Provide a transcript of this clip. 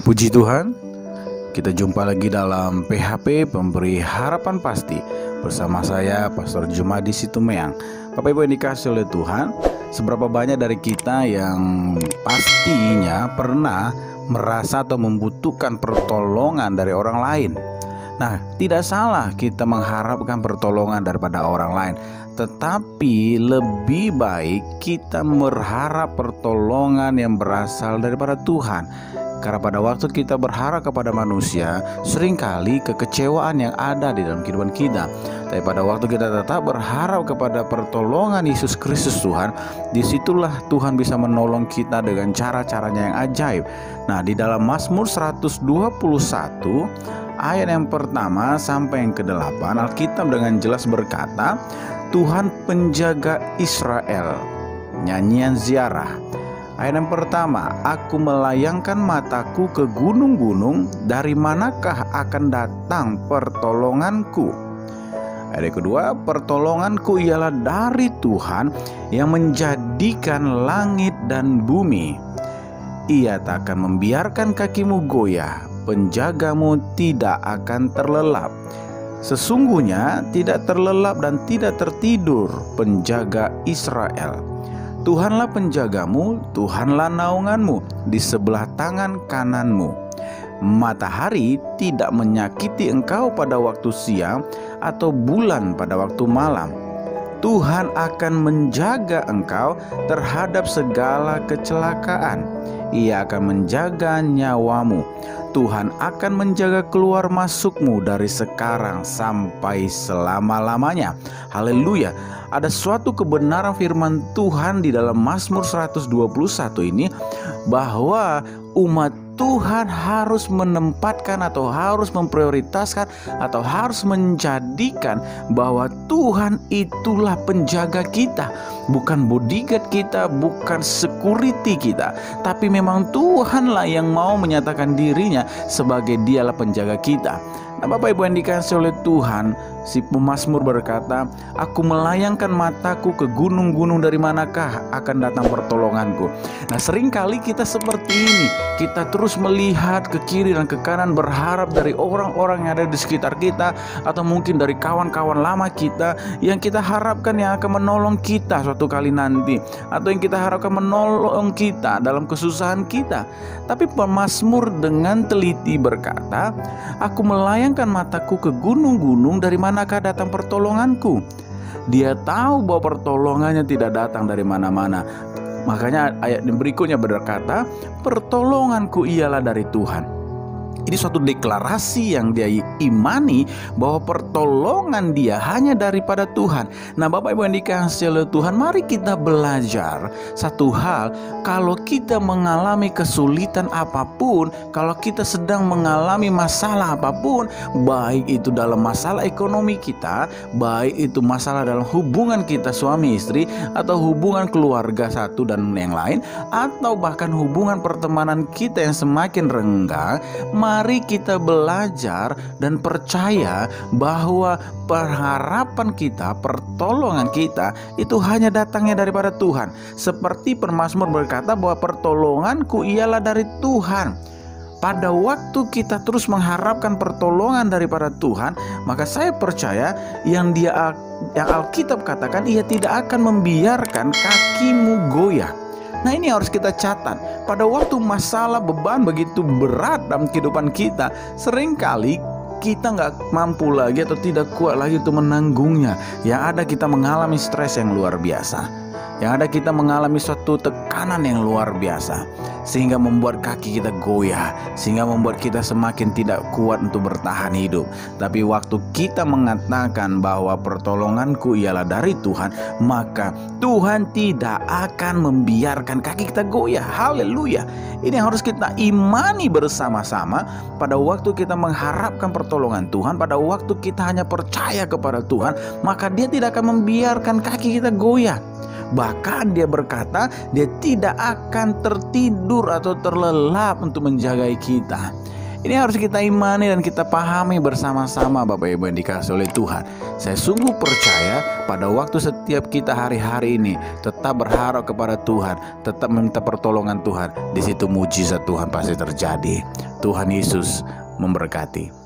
Puji Tuhan, kita jumpa lagi dalam PHP Pemberi Harapan Pasti bersama saya Pastor Jumadi Situmeang. Bapak Ibu yang dikasihi oleh Tuhan, seberapa banyak dari kita yang pastinya pernah merasa atau membutuhkan pertolongan dari orang lain. Nah, tidak salah kita mengharapkan pertolongan daripada orang lain, tetapi lebih baik kita berharap pertolongan yang berasal daripada Tuhan. Karena pada waktu kita berharap kepada manusia, seringkali kekecewaan yang ada di dalam kehidupan kita. Tapi pada waktu kita tetap berharap kepada pertolongan Yesus Kristus Tuhan, disitulah Tuhan bisa menolong kita dengan cara-caranya yang ajaib. Nah, di dalam Mazmur 121 ayat yang pertama sampai yang ke-8, Alkitab dengan jelas berkata, Tuhan penjaga Israel. Nyanyian ziarah. Ayat yang pertama, aku melayangkan mataku ke gunung-gunung, dari manakah akan datang pertolonganku? Ayat kedua, pertolonganku ialah dari Tuhan yang menjadikan langit dan bumi. Ia tak akan membiarkan kakimu goyah, penjagamu tidak akan terlelap. Sesungguhnya tidak terlelap dan tidak tertidur penjaga Israel. Tuhanlah penjagamu, Tuhanlah naunganmu di sebelah tangan kananmu. Matahari tidak menyakiti engkau pada waktu siang, atau bulan pada waktu malam. Tuhan akan menjaga engkau terhadap segala kecelakaan. Ia akan menjaga nyawamu. Tuhan akan menjaga keluar masukmu dari sekarang sampai selama-lamanya. Haleluya. Ada suatu kebenaran firman Tuhan di dalam Mazmur 121 ini, bahwa umat Tuhan harus menempatkan atau harus memprioritaskan atau harus menjadikan bahwa Tuhan itulah penjaga kita. Bukan bodyguard kita, bukan security kita, tapi memang Tuhanlah yang mau menyatakan dirinya sebagai dialah penjaga kita. Nah, Bapak Ibu yang dikasihi oleh Tuhan, si pemazmur berkata, aku melayangkan mataku ke gunung-gunung, dari manakah akan datang pertolonganku. Nah, seringkali kita seperti ini, kita terus melihat ke kiri dan ke kanan, berharap dari orang-orang yang ada di sekitar kita, atau mungkin dari kawan-kawan lama kita yang kita harapkan yang akan menolong kita suatu kali nanti, atau yang kita harapkan menolong kita dalam kesusahan kita. Tapi pemazmur dengan teliti berkata, aku melayangkan mataku ke gunung-gunung, dari manakah datang pertolonganku. Dia tahu bahwa pertolongannya tidak datang dari mana-mana. Makanya ayat berikutnya berkata, pertolonganku ialah dari Tuhan. Ini suatu deklarasi yang dia imani bahwa pertolongan dia hanya daripada Tuhan. Nah, Bapak Ibu yang dikasihi oleh Tuhan, mari kita belajar satu hal. Kalau kita mengalami kesulitan apapun, kalau kita sedang mengalami masalah apapun, baik itu dalam masalah ekonomi kita, baik itu masalah dalam hubungan kita suami istri, atau hubungan keluarga satu dan yang lain, atau bahkan hubungan pertemanan kita yang semakin renggang, mari kita belajar dan percaya bahwa pengharapan kita, pertolongan kita itu hanya datangnya daripada Tuhan. Seperti pemazmur berkata bahwa pertolonganku ialah dari Tuhan. Pada waktu kita terus mengharapkan pertolongan daripada Tuhan, maka saya percaya yang Alkitab katakan, ia tidak akan membiarkan kakimu goyah. Nah, ini harus kita catat. Pada waktu masalah beban begitu berat dalam kehidupan kita, seringkali kita nggak mampu lagi atau tidak kuat lagi untuk menanggungnya. Yang ada kita mengalami stres yang luar biasa. Yang ada kita mengalami suatu tekanan yang luar biasa, sehingga membuat kaki kita goyah, sehingga membuat kita semakin tidak kuat untuk bertahan hidup. Tapi waktu kita mengatakan bahwa pertolonganku ialah dari Tuhan, maka Tuhan tidak akan membiarkan kaki kita goyah. Haleluya. Ini harus kita imani bersama-sama. Pada waktu kita mengharapkan pertolongan Tuhan, pada waktu kita hanya percaya kepada Tuhan, maka Dia tidak akan membiarkan kaki kita goyah. Bahkan dia berkata, dia tidak akan tertidur atau terlelap untuk menjaga kita. Ini harus kita imani dan kita pahami bersama-sama, Bapak Ibu yang dikasihi oleh Tuhan. Saya sungguh percaya pada waktu setiap kita hari-hari ini tetap berharap kepada Tuhan, tetap meminta pertolongan Tuhan, di situ mujizat Tuhan pasti terjadi. Tuhan Yesus memberkati.